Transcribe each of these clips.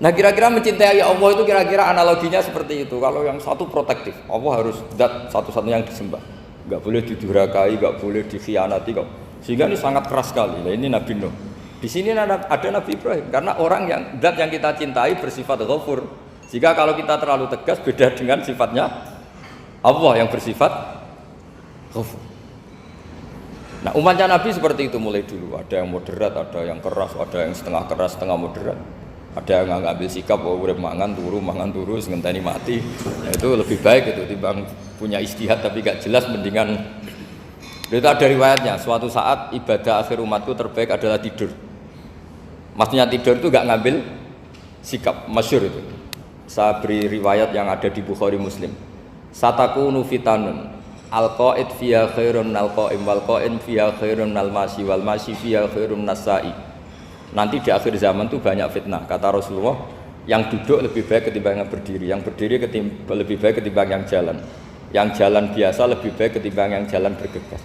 Nah kira-kira mencintai Allah itu kira-kira analoginya seperti itu. Kalau yang satu protektif, Allah harus zat satu-satunya yang disembah, nggak boleh didurhakai, nggak boleh dikhianati kok. Sehingga ini sangat keras sekali. Nah ini Nabi Nuh. Di sini ada Nabi Ibrahim karena orang yang zat yang kita cintai bersifat ghafur. Jika kalau kita terlalu tegas beda dengan sifatnya Allah yang bersifat ghafur. Nah umatnya Nabi seperti itu mulai dulu. Ada yang moderat, ada yang keras, ada yang setengah keras, setengah moderat. Ada yang ngambil sikap bahwa udah mangan turu ngenteni mati. Nah, itu lebih baik itu timbang punya istihad tapi gak jelas, mendingan. Itu ada riwayatnya, suatu saat ibadah akhir umatku terbaik adalah tidur. Maksudnya tidur itu gak ngambil sikap, masyhur itu. Saya beri riwayat yang ada di Bukhari Muslim. Satakunu fitanun al-qaid fiha khairun al-qaim wal qaim fiha khairun al-masyi wal masyi fiha khairun nasai. Nanti di akhir zaman itu banyak fitnah, kata Rasulullah. Yang duduk lebih baik ketimbang yang berdiri, yang berdiri lebih baik ketimbang yang jalan biasa lebih baik ketimbang yang jalan bergegas.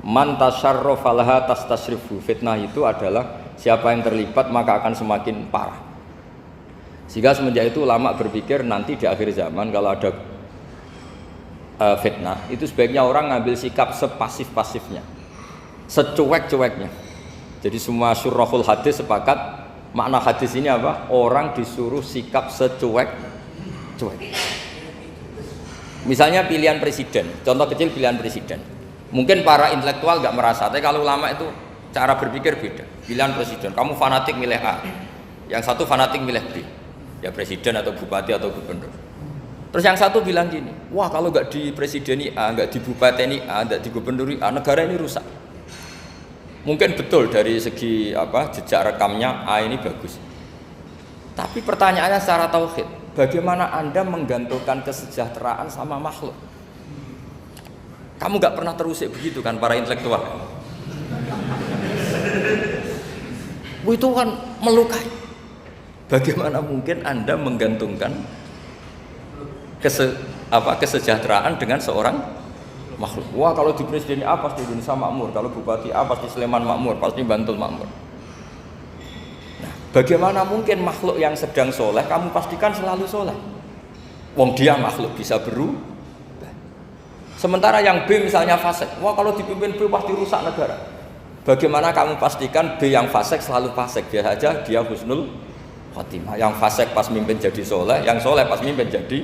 Man tasyarrafa laha tastasrifu. Fitnah itu adalah siapa yang terlibat maka akan semakin parah. Sehingga semenjak itu ulama berpikir nanti di akhir zaman kalau ada fitnah itu sebaiknya orang ngambil sikap sepasif-pasifnya, secuek-cueknya. Jadi semua syurahul hadis sepakat makna hadis ini apa? Orang disuruh sikap secuek. Misalnya pilihan presiden, contoh kecil pilihan presiden. Mungkin para intelektual nggak merasa, tapi kalau ulama itu cara berpikir beda. Pilihan presiden, kamu fanatik milih A, yang satu fanatik milih B, ya presiden atau bupati atau gubernur. Terus yang satu bilang gini, wah kalau nggak di presideni A, nggak di bupati A, nggak di gubernur A, negara ini rusak. Mungkin betul dari segi jejak rekamnya A ini bagus. Tapi pertanyaannya secara tauhid, bagaimana Anda menggantungkan kesejahteraan sama makhluk? Kamu nggak pernah terusik begitu kan para intelektual? Itu kan melukai. Bagaimana mungkin Anda menggantungkan kesejahteraan dengan seorang makhluk? Wah kalau di presiden A pasti Indonesia makmur, kalau bupati A pasti Sleman makmur, pasti Bantul makmur. Nah, bagaimana mungkin makhluk yang sedang soleh kamu pastikan selalu soleh? Wong dia makhluk bisa berubah. Sementara yang B misalnya fasik, wah kalau dipimpin B pasti rusak negara. Bagaimana kamu pastikan B yang fasik selalu fasik? Biar saja dia husnul khotimah. Yang fasik pas mimpin jadi soleh, yang soleh pas mimpin jadi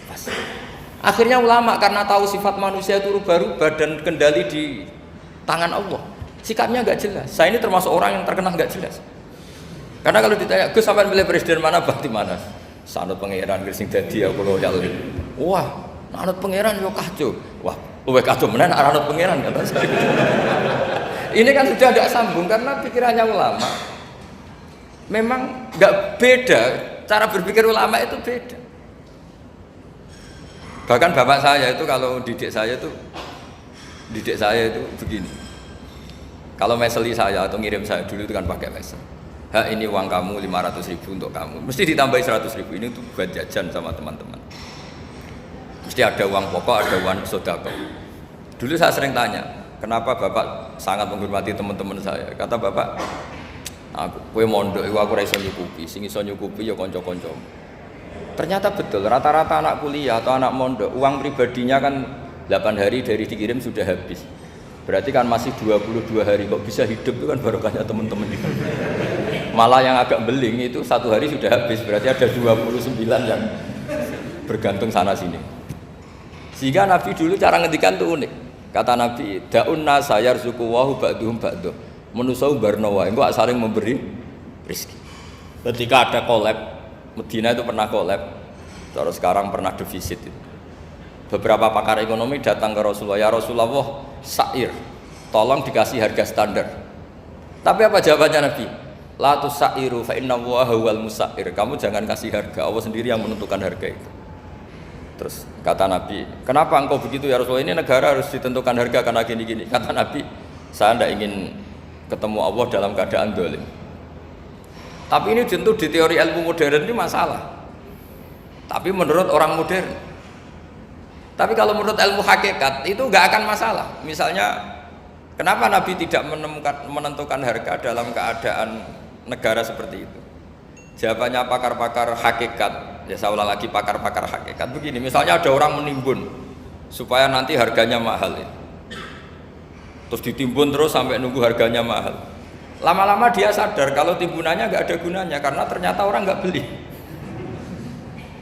fasik. Akhirnya ulama karena tahu sifat manusia itu rubah-rubah dan kendali di tangan Allah, sikapnya nggak jelas. Saya ini termasuk orang yang terkenal nggak jelas. Karena kalau ditanya, Gus sampean pilih presiden mana, bakti mana? Sanut pangeran sing dadi aku loyal. Wah, anut pangeran yo kacau. Wah, luwih kacau menan anut pangeran kata saya. Ini kan sudah tidak sambung karena pikirannya ulama. Memang nggak beda, cara berpikir ulama itu beda. Bahkan bapak saya itu kalau didik saya itu begini. Kalau meseli saya atau ngirim saya dulu itu kan pakai mesel. Ini uang kamu 500.000 untuk kamu. Mesti ditambahi 100.000 ini tuh buat jajan sama teman-teman. Mesti ada uang pokok, ada uang sodako. Dulu saya sering tanya, kenapa bapak sangat menghormati teman-teman saya? Kata bapak, kowe mondok iku aku ora iso nyukupi, sing iso nyukupi ya kanca-kancamu. Ternyata betul, rata-rata anak kuliah atau anak mondok, uang pribadinya kan 8 hari dari dikirim sudah habis. Berarti kan masih 22 hari, kok bisa hidup itu kan barokahnya teman-teman itu. Malah yang agak beling itu 1 hari sudah habis, berarti ada 29 yang bergantung sana sini. Sehingga Nabi dulu cara ngendikan tuh unik. Kata Nabi, da'un nasa yarzuqu wahu ba'duhum ba'duh. Manusa barno wae, engko saling memberi rezeki. Ketika ada collab Medina itu pernah kolab, terus sekarang pernah defisit. Beberapa pakar ekonomi datang ke Rasulullah, ya Rasulullah, sa'ir, tolong dikasih harga standar. Tapi apa jawabannya Nabi? La tusairu fa inna Allaha huwal musair. Kamu jangan kasih harga, Allah sendiri yang menentukan harga itu. Terus kata Nabi, kenapa engkau begitu ya Rasulullah? Ini negara harus ditentukan harga karena gini-gini. Kata Nabi, saya tidak ingin ketemu Allah dalam keadaan dolim. Tapi ini tentu di teori ilmu modern ini masalah. Tapi menurut orang modern, Tapi kalau menurut ilmu hakikat itu nggak akan masalah. Misalnya, kenapa Nabi tidak menentukan harga dalam keadaan negara seperti itu? Jawabannya pakar-pakar hakikat, ya saya ulang lagi pakar-pakar hakikat begini. Misalnya ada orang menimbun supaya nanti harganya mahal, ya. Terus ditimbun terus sampai nunggu harganya mahal. Lama-lama dia sadar kalau timbunannya nggak ada gunanya karena ternyata orang nggak beli.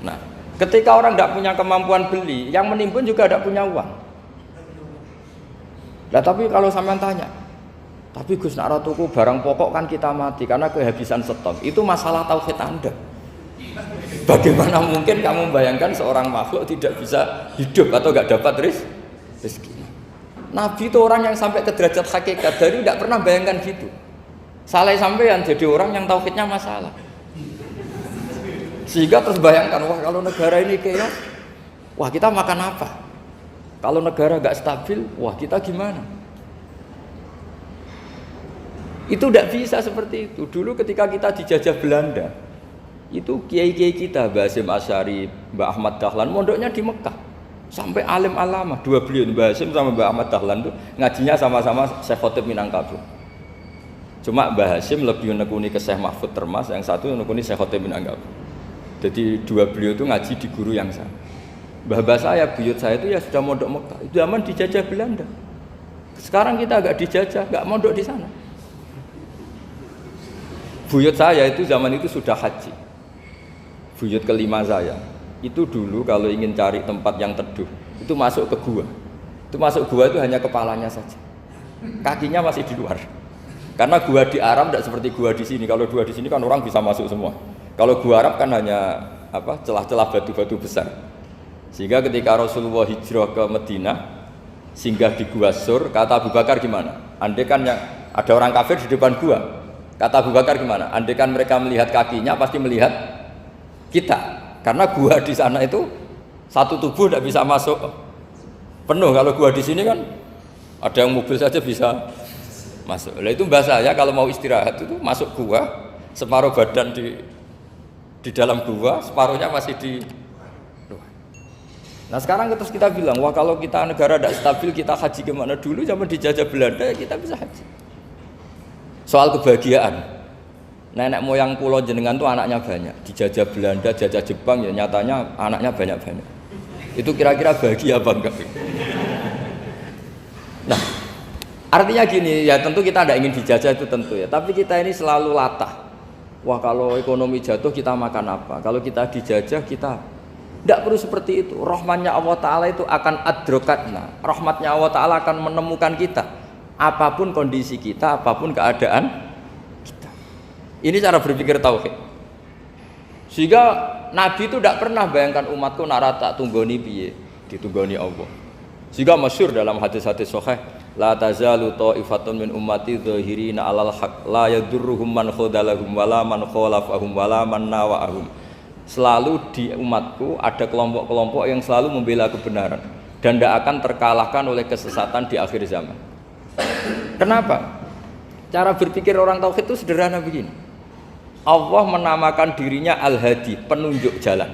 Nah, ketika orang tidak punya kemampuan beli, yang menimbun juga tidak punya uang. Nah, tapi kalau sampean tanya, tapi Gus nak tuku barang pokok kan kita mati karena kehabisan stok. Itu masalah tauhid Anda. Bagaimana mungkin kamu bayangkan seorang makhluk tidak bisa hidup atau nggak dapat rezeki? Nabi itu orang yang sampai ke derajat hakikat, dari tidak pernah bayangkan gitu. Saleh sampean jadi orang yang tauhidnya masalah. Sehingga terus bayangkan, wah kalau negara ini chaos, wah kita makan apa? Kalau negara gak stabil, wah kita gimana? Itu tidak bisa seperti itu. Dulu ketika kita dijajah Belanda, itu kiai-kiai kita, Mbah Hasyim Asy'ari, Mbah Ahmad Dahlan, mondoknya di Mekah. Sampai alim alama, dua beliau, Mbah Hasyim sama Mbah Ahmad Dahlan itu ngajinya sama-sama Syekh Khotib Minangkabau. Cuma Mbah Hasyim lebih menekuni ke Syekh Mahfud Termas, yang satu menekuni Syekh Khotib Minangkabau. Jadi dua beliau itu ngaji di guru yang sama. Mbah saya, buyut saya itu ya sudah mondok Mekah. Itu zaman dijajah Belanda. Sekarang kita agak dijajah, nggak mondok di sana. Buyut saya itu zaman itu sudah haji. Buyut kelima saya. Itu dulu kalau ingin cari tempat yang teduh, itu masuk ke gua. Itu masuk gua itu hanya kepalanya saja. Kakinya masih di luar. Karena gua di Arab tidak seperti gua di sini. Kalau gua di sini kan orang bisa masuk semua. Kalau gua Arab kan hanya celah-celah batu-batu besar. Sehingga ketika Rasulullah hijrah ke Madinah, singgah di Gua Sur, kata Abu Bakar gimana? Andai kan yang ada orang kafir di depan gua, kata Abu Bakar gimana? Andai kan mereka melihat kakinya, pasti melihat kita. Karena gua di sana itu satu tubuh tidak bisa masuk penuh. Kalau gua di sini kan ada yang mobil saja bisa masuk. Nah itu bahasa ya kalau mau istirahat itu masuk gua, separuh badan di dalam gua, separuhnya masih di luar. Nah sekarang terus kita bilang, wah kalau kita negara tidak stabil kita haji kemana? Dulu zaman dijajah Belanda ya kita bisa haji. Soal kebahagiaan, nenek moyang pulau jenengan tuh anaknya banyak. Dijajah Belanda, jajah Jepang ya nyatanya anaknya banyak-banyak. Itu kira-kira bahagia apa enggak? Nah artinya gini ya, tentu kita tidak ingin dijajah itu tentu ya. Tapi kita ini selalu latah. Wah kalau ekonomi jatuh kita makan apa? Kalau kita dijajah kita tidak perlu seperti itu. Rahmatnya Allah Ta'ala itu akan adrokatna. Rahmatnya Allah Ta'ala akan menemukan kita. Apapun kondisi kita, apapun keadaan kita. Ini cara berpikir tauhid. Sehingga Nabi itu tidak pernah bayangkan umatku narata tunggoni piye, ditunggoni Allah. Sehingga masyhur dalam hadis-hadis sahih, la tazalu ta'ifatun min ummati dzahirina 'alal haq la yadurruhum man khadalahum wala man khalafahum wala man nawa'ahum. Selalu di umatku ada kelompok-kelompok yang selalu membela kebenaran dan tidak akan terkalahkan oleh kesesatan di akhir zaman. Kenapa? Cara berpikir orang tauhid itu sederhana begini. Allah menamakan dirinya Al-Hadi, penunjuk jalan.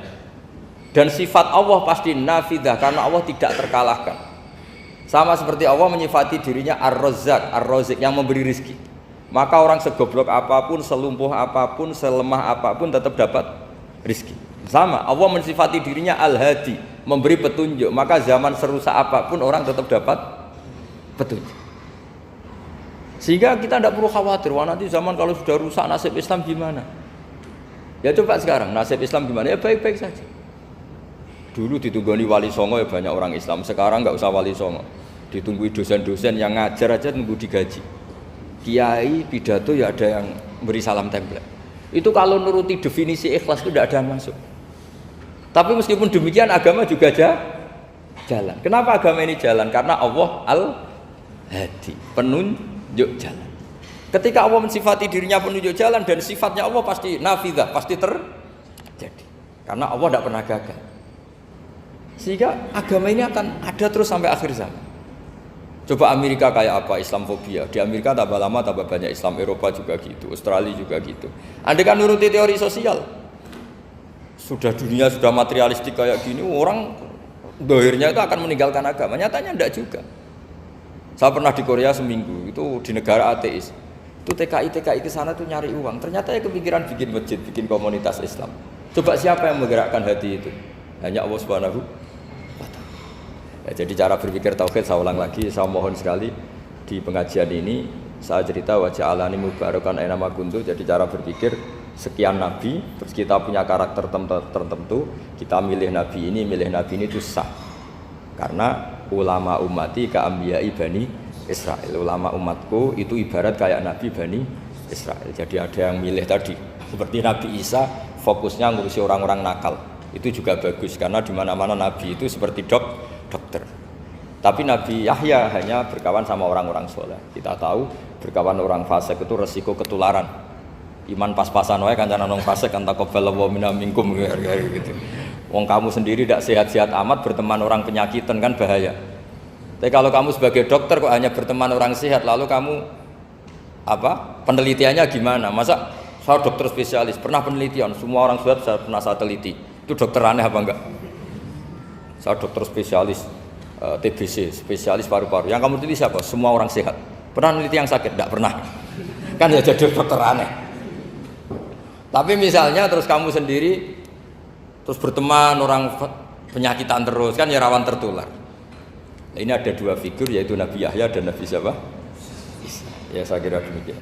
Dan sifat Allah pasti nafidah karena Allah tidak terkalahkan. Sama seperti Allah menyifati dirinya Ar-Razzaq, Ar-Razik yang memberi rizki. Maka orang segoblok apapun, selumpuh apapun, selemah apapun tetap dapat rizki. Sama, Allah mensifati dirinya Al-Hadi, memberi petunjuk. Maka zaman serusak apapun orang tetap dapat petunjuk. Sehingga kita tidak perlu khawatir, wah nanti zaman kalau sudah rusak nasib Islam gimana? Ya coba sekarang nasib Islam gimana? Ya baik-baik saja. Dulu ditunggoni wali songo ya banyak orang Islam. Sekarang nggak usah wali songo, ditunggui dosen-dosen yang ngajar aja nunggu digaji. Kiai pidato ya ada yang beri salam tempel. Itu kalau nuruti definisi ikhlas itu tidak ada yang masuk. Tapi meskipun demikian agama juga jalan. Kenapa agama ini jalan? Karena Allah Al-Hadi, penunjuk jalan. Ketika Allah mensifati dirinya penunjuk jalan dan sifatnya Allah pasti nafidah, pasti terjadi. Karena Allah tidak pernah gagal. Sehingga agama ini akan ada terus sampai akhir zaman. Coba Amerika kayak apa, Islamfobia. Di Amerika tambah lama tambah banyak Islam, Eropa juga gitu, Australia juga gitu. Andai kan nuruti teori sosial, sudah dunia sudah materialistik kayak gini, orang dohirnya itu akan meninggalkan agama. Nyatanya enggak juga. Saya pernah di Korea seminggu, itu di negara ateis. Itu TKI ke sana tuh nyari uang. Ternyata ya kepikiran bikin masjid, bikin komunitas Islam. Coba siapa yang menggerakkan hati itu? Hanya Allah Subhanahu wa Ta'ala. Ya, jadi cara berpikir tauhid saya ulang lagi, saya mohon sekali di pengajian ini saya cerita wajah alani mubarakan aina ma kuntu. Jadi cara berpikir sekian nabi, terus kita punya karakter tertentu, kita milih nabi ini itu sah. Karena ulama ummati ka'ambiyai Bani Israel. Ulama umatku itu ibarat kayak nabi Bani Israel. Jadi ada yang milih tadi seperti Nabi Isa fokusnya ngurusi orang-orang nakal. Itu juga bagus karena di mana-mana nabi itu seperti dokter. Tapi Nabi Yahya hanya berkawan sama orang-orang soleh. Kita tahu berkawan orang fasik itu resiko ketularan. Iman pas-pasan wae kancane nang fasik kan taqabbalallahu minna minkum gitu. Wong kamu sendiri tidak sehat-sehat amat berteman orang penyakitan kan bahaya. Tapi kalau kamu sebagai dokter kok hanya berteman orang sehat, lalu kamu penelitiannya gimana? Masa saya dokter spesialis, pernah penelitian, semua orang sehat saya pernah saya teliti. Itu dokter aneh apa enggak? Saya dokter spesialis TBC, spesialis paru-paru. Yang kamu teliti siapa? Semua orang sehat. Pernah meneliti yang sakit? Enggak pernah. Kan ya jadi dokter aneh. Tapi misalnya terus kamu sendiri terus berteman orang penyakitan terus kan ya rawan tertular. Nah, ini ada dua figur yaitu Nabi Yahya dan Nabi siapa? Ya saya kira demikian.